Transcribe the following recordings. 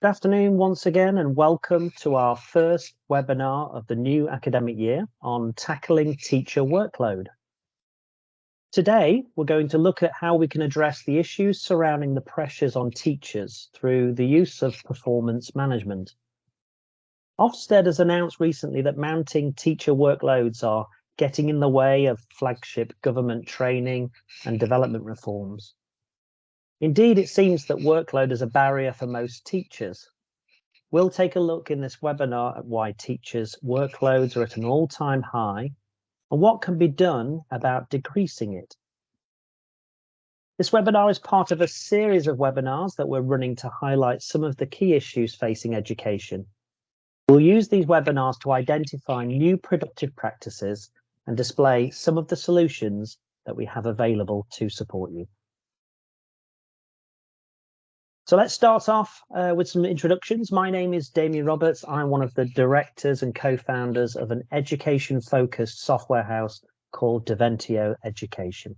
Good afternoon once again, and welcome to our first webinar of the new academic year on tackling teacher workload. Today, we're going to look at how we can address the issues surrounding the pressures on teachers through the use of performance management. Ofsted has announced recently that mounting teacher workloads are getting in the way of flagship government training and development reforms. Indeed, it seems that workload is a barrier for most teachers. We'll take a look in this webinar at why teachers' workloads are at an all-time high and what can be done about decreasing it. This webinar is part of a series of webinars that we're running to highlight some of the key issues facing education. We'll use these webinars to identify new productive practices and display some of the solutions that we have available to support you. So let's start off with some introductions. My name is Damien Roberts. I'm one of the directors and co-founders of an education-focused software house called Deventio Education.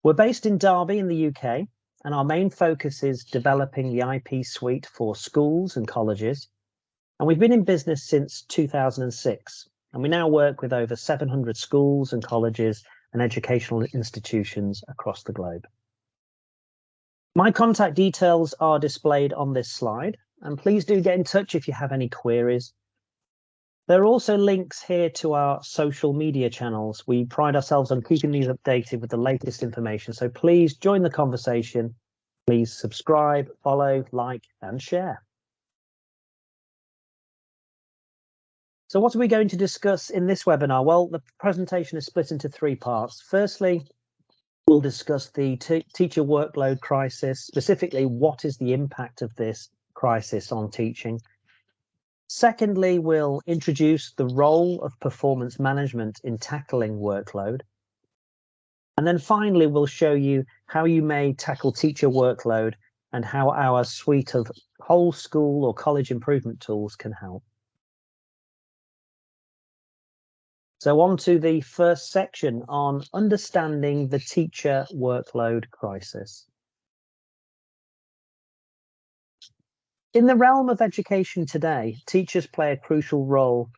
We're based in Derby in the UK, and our main focus is developing the IP suite for schools and colleges. And we've been in business since 2006, and we now work with over 700 schools and colleges and educational institutions across the globe. My contact details are displayed on this slide, and please do get in touch if you have any queries. There are also links here to our social media channels. We pride ourselves on keeping these updated with the latest information, so please join the conversation. Please subscribe, follow, like, and share. So what are we going to discuss in this webinar? Well, the presentation is split into three parts. Firstly, we'll discuss the teacher workload crisis, specifically what is the impact of this crisis on teaching. Secondly, we'll introduce the role of performance management in tackling workload. And then finally, we'll show you how you may tackle teacher workload and how our suite of whole school or college improvement tools can help. So on to the first section on understanding the teacher workload crisis. In the realm of education today, teachers play a crucial role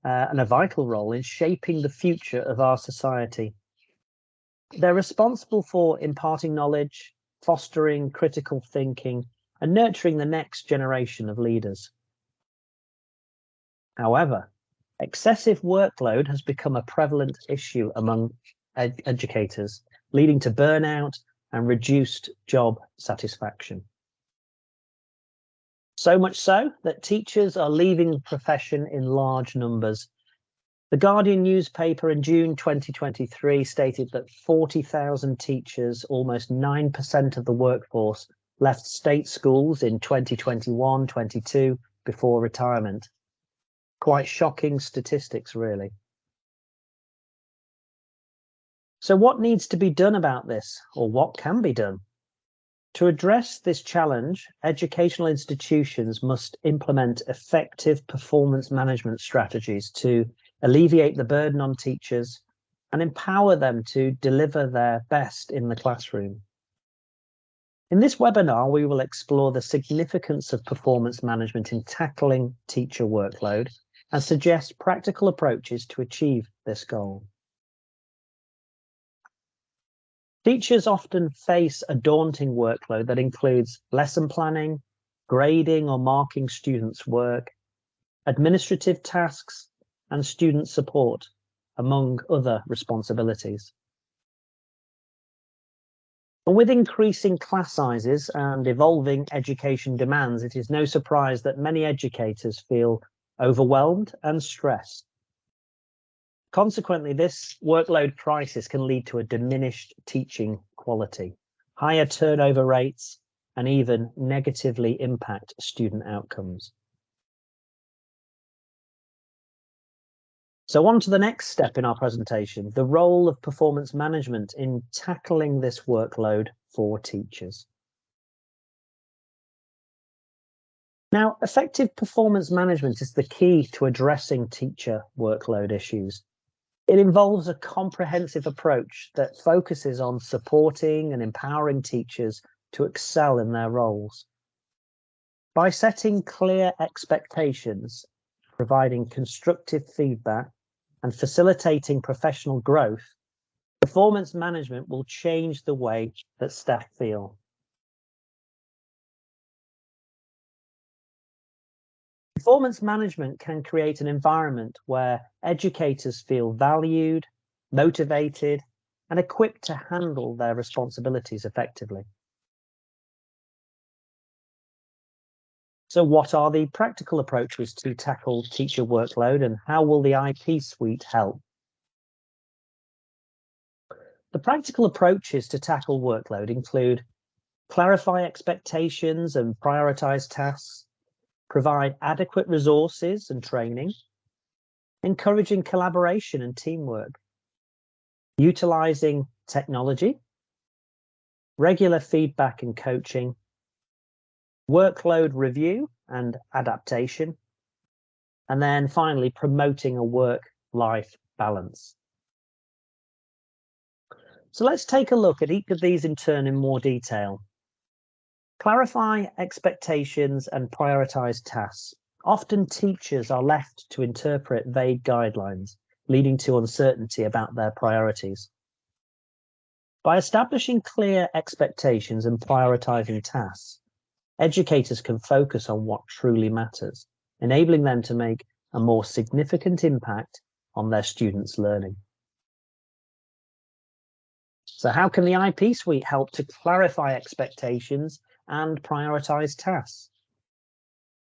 and a vital role in shaping the future of our society. They're responsible for imparting knowledge, fostering critical thinking, and nurturing the next generation of leaders. However, excessive workload has become a prevalent issue among educators, leading to burnout and reduced job satisfaction. So much so that teachers are leaving the profession in large numbers. The Guardian newspaper in June 2023 stated that 40,000 teachers, almost 9% of the workforce, left state schools in 2021-22 before retirement. Quite shocking statistics, really. So what needs to be done about this, or what can be done? To address this challenge, educational institutions must implement effective performance management strategies to alleviate the burden on teachers and empower them to deliver their best in the classroom. In this webinar, we will explore the significance of performance management in tackling teacher workload and suggest practical approaches to achieve this goal. Teachers often face a daunting workload that includes lesson planning, grading or marking students' work, administrative tasks, and student support, among other responsibilities. And with increasing class sizes and evolving education demands, it is no surprise that many educators feel overwhelmed and stressed. Consequently, this workload crisis can lead to a diminished teaching quality, higher turnover rates, and even negatively impact student outcomes. So on to the next step in our presentation, the role of performance management in tackling this workload for teachers. Now, effective performance management is the key to addressing teacher workload issues. It involves a comprehensive approach that focuses on supporting and empowering teachers to excel in their roles. By setting clear expectations, providing constructive feedback, and facilitating professional growth, performance management will change the way that staff feel. Performance management can create an environment where educators feel valued, motivated, and equipped to handle their responsibilities effectively. So what are the practical approaches to tackle teacher workload, and how will the IP suite help? The practical approaches to tackle workload include clarify expectations and prioritize tasks, provide adequate resources and training, encouraging collaboration and teamwork, utilizing technology, regular feedback and coaching, workload review and adaptation, and then finally promoting a work-life balance. So let's take a look at each of these in turn in more detail. Clarify expectations and prioritize tasks. Often teachers are left to interpret vague guidelines, leading to uncertainty about their priorities. By establishing clear expectations and prioritizing tasks, educators can focus on what truly matters, enabling them to make a more significant impact on their students' learning. So how can the IP suite help to clarify expectations and prioritize tasks?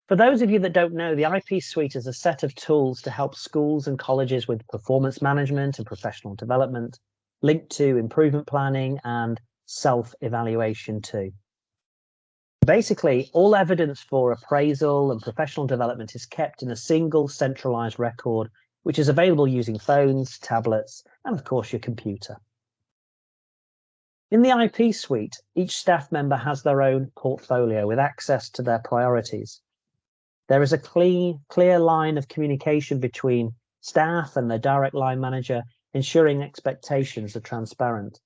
For those of you that don't know, the IP suite is a set of tools to help schools and colleges with performance management and professional development, linked to improvement planning and self-evaluation too. Basically, all evidence for appraisal and professional development is kept in a single centralized record, which is available using phones, tablets, and of course your computer. In the IP suite, each staff member has their own portfolio with access to their priorities. There is a clear line of communication between staff and their direct line manager, ensuring expectations are transparent.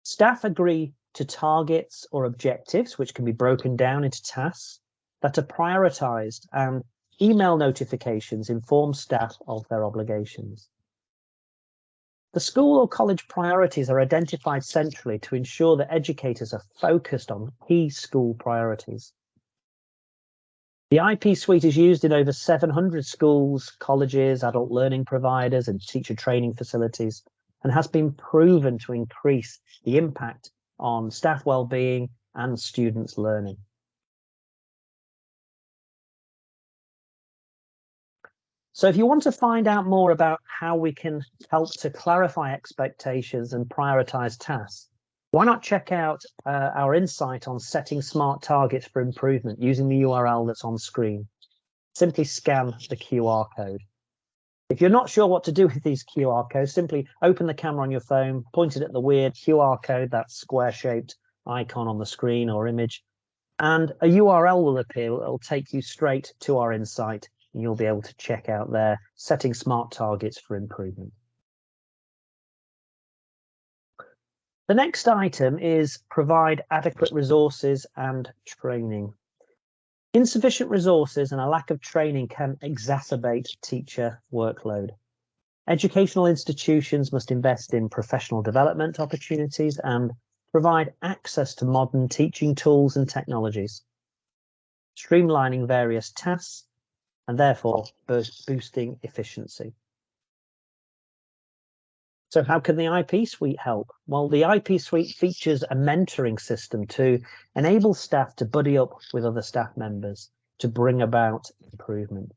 Staff agree to targets or objectives, which can be broken down into tasks that are prioritized, and email notifications inform staff of their obligations. The school or college priorities are identified centrally to ensure that educators are focused on key school priorities. The IP suite is used in over 700 schools, colleges, adult learning providers, and teacher training facilities, and has been proven to increase the impact on staff well-being and students' learning. So if you want to find out more about how we can help to clarify expectations and prioritize tasks, why not check out our insight on setting smart targets for improvement using the URL that's on screen. Simply scan the QR code. If you're not sure what to do with these QR codes, simply open the camera on your phone, point it at the weird QR code, that square-shaped icon on the screen or image, and a URL will appear. It'll take you straight to our insight, and you'll be able to check out there setting smart targets for improvement. The next item is provide adequate resources and training. Insufficient resources and a lack of training can exacerbate teacher workload. Educational institutions must invest in professional development opportunities and provide access to modern teaching tools and technologies, streamlining various tasks and therefore boosting efficiency. So how can the IP suite help? Well, the IP suite features a mentoring system to enable staff to buddy up with other staff members to bring about improvement.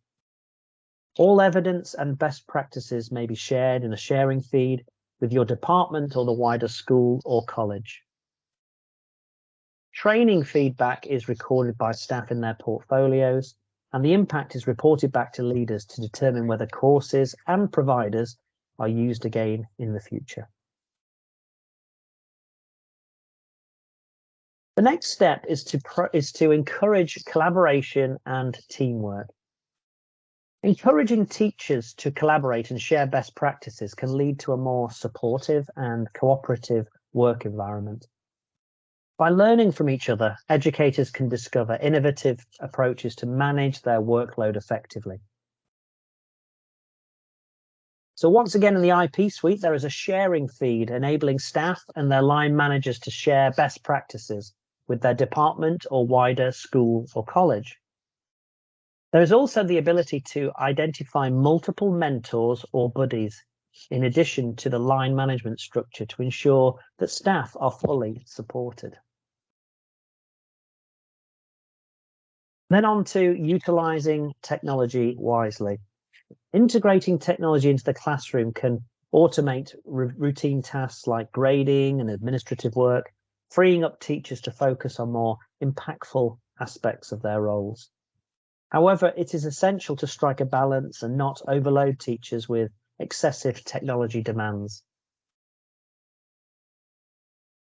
All evidence and best practices may be shared in a sharing feed with your department or the wider school or college. Training feedback is recorded by staff in their portfolios, and the impact is reported back to leaders to determine whether courses and providers are used again in the future. The next step is to encourage collaboration and teamwork. Encouraging teachers to collaborate and share best practices can lead to a more supportive and cooperative work environment. By learning from each other, educators can discover innovative approaches to manage their workload effectively. So once again, in the IP suite, there is a sharing feed enabling staff and their line managers to share best practices with their department or wider school or college. There is also the ability to identify multiple mentors or buddies, in addition to the line management structure, to ensure that staff are fully supported. Then on to utilising technology wisely. Integrating technology into the classroom can automate routine tasks like grading and administrative work, freeing up teachers to focus on more impactful aspects of their roles. However, it is essential to strike a balance and not overload teachers with excessive technology demands.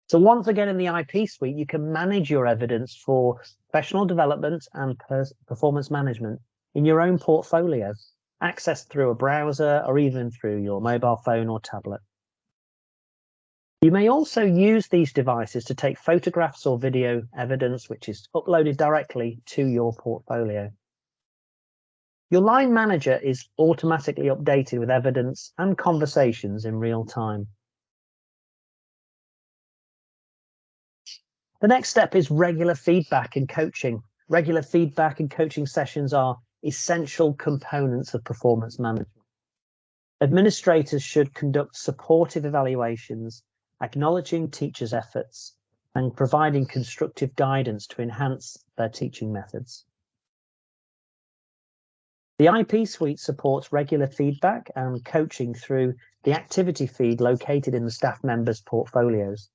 So once again, in the IP suite, you can manage your evidence for professional development and performance management in your own portfolio, accessed through a browser or even through your mobile phone or tablet. You may also use these devices to take photographs or video evidence, which is uploaded directly to your portfolio. Your line manager is automatically updated with evidence and conversations in real time. The next step is regular feedback and coaching. Regular feedback and coaching sessions are essential components of performance management. Administrators should conduct supportive evaluations, acknowledging teachers' efforts and providing constructive guidance to enhance their teaching methods. The IP suite supports regular feedback and coaching through the activity feed located in the staff members' portfolios.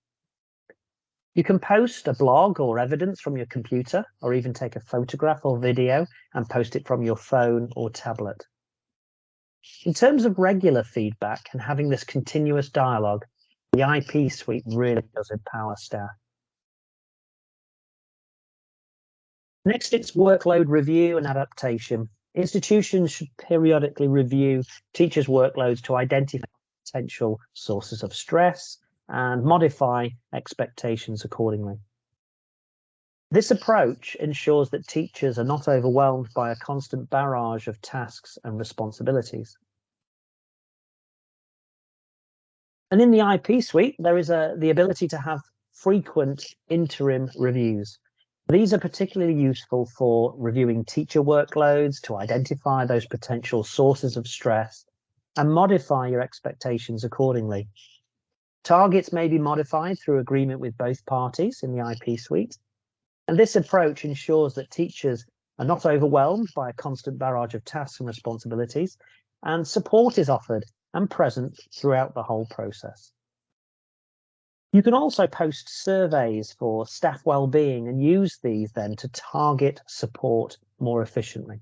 You can post a blog or evidence from your computer, or even take a photograph or video and post it from your phone or tablet. In terms of regular feedback and having this continuous dialogue, the IP suite really does empower staff. Next, it's workload review and adaptation. Institutions should periodically review teachers' workloads to identify potential sources of stress and modify expectations accordingly. This approach ensures that teachers are not overwhelmed by a constant barrage of tasks and responsibilities. And in the IP suite, there is the ability to have frequent interim reviews. These are particularly useful for reviewing teacher workloads to identify those potential sources of stress and modify your expectations accordingly. Targets may be modified through agreement with both parties in the IP suite. And this approach ensures that teachers are not overwhelmed by a constant barrage of tasks and responsibilities, and support is offered and present throughout the whole process. You can also post surveys for staff well-being and use these then to target support more efficiently.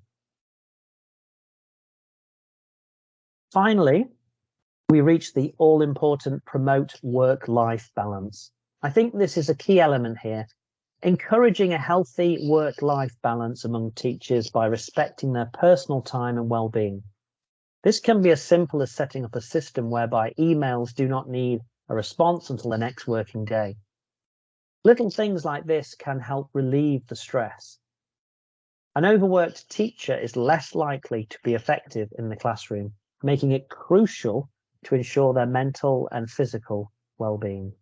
Finally, we reach the all-important promote work-life balance. I think this is a key element here, encouraging a healthy work-life balance among teachers by respecting their personal time and well-being. This can be as simple as setting up a system whereby emails do not need a response until the next working day. Little things like this can help relieve the stress. An overworked teacher is less likely to be effective in the classroom, making it crucial to ensure their mental and physical well-being.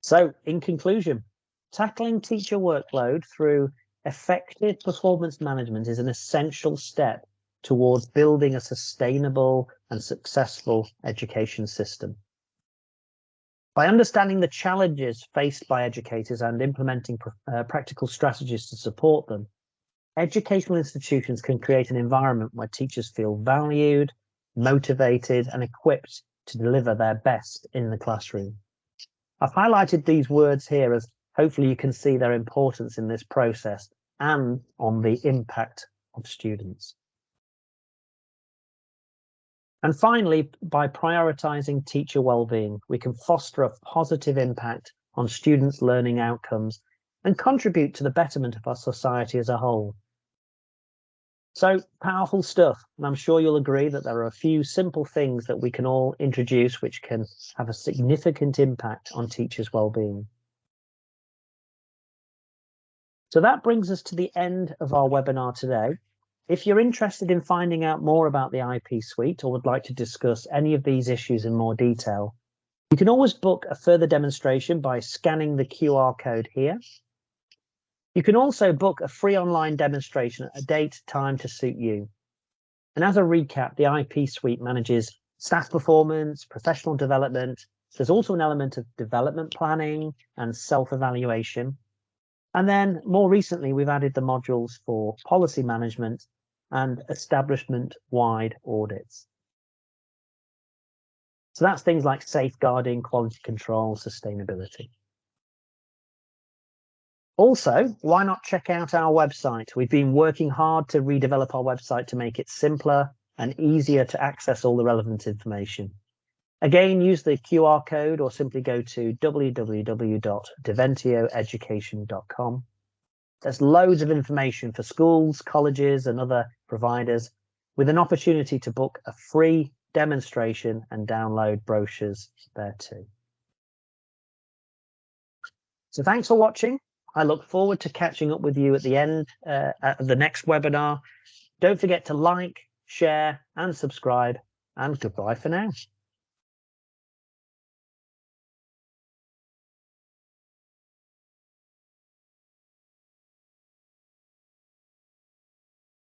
So, in conclusion, tackling teacher workload through effective performance management is an essential step towards building a sustainable and successful education system. By understanding the challenges faced by educators and implementing practical strategies to support them, educational institutions can create an environment where teachers feel valued, motivated, and equipped to deliver their best in the classroom. I've highlighted these words here as hopefully you can see their importance in this process and on the impact of students. And finally, by prioritizing teacher well-being, we can foster a positive impact on students' learning outcomes and contribute to the betterment of our society as a whole. So powerful stuff. And I'm sure you'll agree that there are a few simple things that we can all introduce which can have a significant impact on teachers' well-being. So that brings us to the end of our webinar today. If you're interested in finding out more about the IP suite or would like to discuss any of these issues in more detail, you can always book a further demonstration by scanning the QR code here. You can also book a free online demonstration at a date, time to suit you. And as a recap, the IP suite manages staff performance, professional development. There's also an element of development planning and self-evaluation. And then more recently, we've added the modules for policy management and establishment-wide audits. So that's things like safeguarding, quality control, sustainability. Also, why not check out our website? We've been working hard to redevelop our website to make it simpler and easier to access all the relevant information. Again, use the QR code or simply go to www.deventioeducation.com. There's loads of information for schools, colleges, and other providers, with an opportunity to book a free demonstration and download brochures there too. So thanks for watching. I look forward to catching up with you at the end of the next webinar. Don't forget to like, share, and subscribe, and goodbye for now.